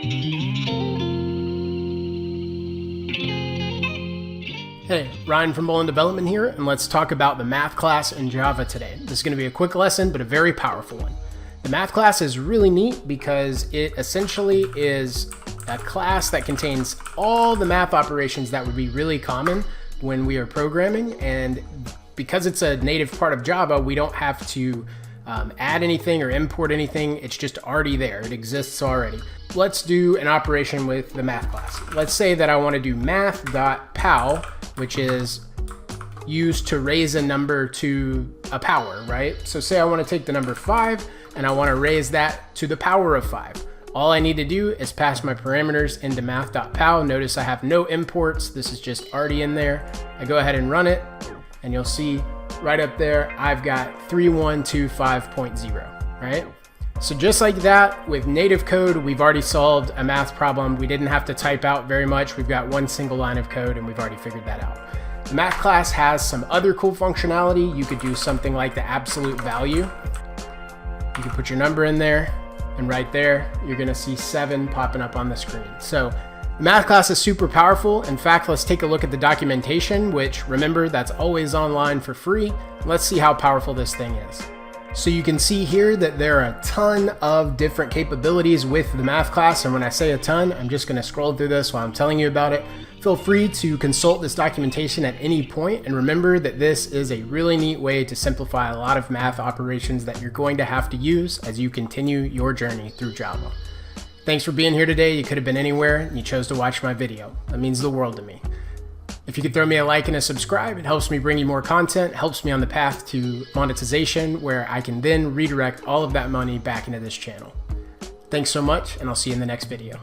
Hey, Ryan from Bolin Development here, and let's talk about the math class in Java today. This is going to be a quick lesson, but a very powerful one. The math class is really neat because it essentially is a class that contains all the math operations that would be really common when we are programming, and because it's a native part of Java, we don't have to add anything or import anything. It's just already there. It exists already. Let's do an operation with the math class. Let's say that I want to do math.pow, which is used to raise a number to a power, right? So say I want to take the number 5 and I want to raise that to the power of 5. All I need to do is pass my parameters into math.pow. Notice I have no imports. This is just already in there. I go ahead and run it, and you'll see right up there, I've got 3125.0, right? So just like that, with native code, we've already solved a math problem. We didn't have to type out very much. We've got one single line of code, and we've already figured that out. The math class has some other cool functionality. You could do something like the absolute value. You can put your number in there, and right there, you're gonna see 7 popping up on the screen. So the math class is super powerful. In fact, let's take a look at the documentation, which, remember, that's always online for free. Let's see how powerful this thing is. So you can see here that there are a ton of different capabilities with the math class, and when I say a ton, I'm just going to scroll through this while I'm telling you about it. Feel free to consult this documentation at any point, and remember that this is a really neat way to simplify a lot of math operations that you're going to have to use as you continue your journey through Java. Thanks for being here today. You could have been anywhere, and you chose to watch my video. That means the world to me. If you could throw me a like and a subscribe, it helps me bring you more content, helps me on the path to monetization, where I can then redirect all of that money back into this channel. Thanks so much, and I'll see you in the next video.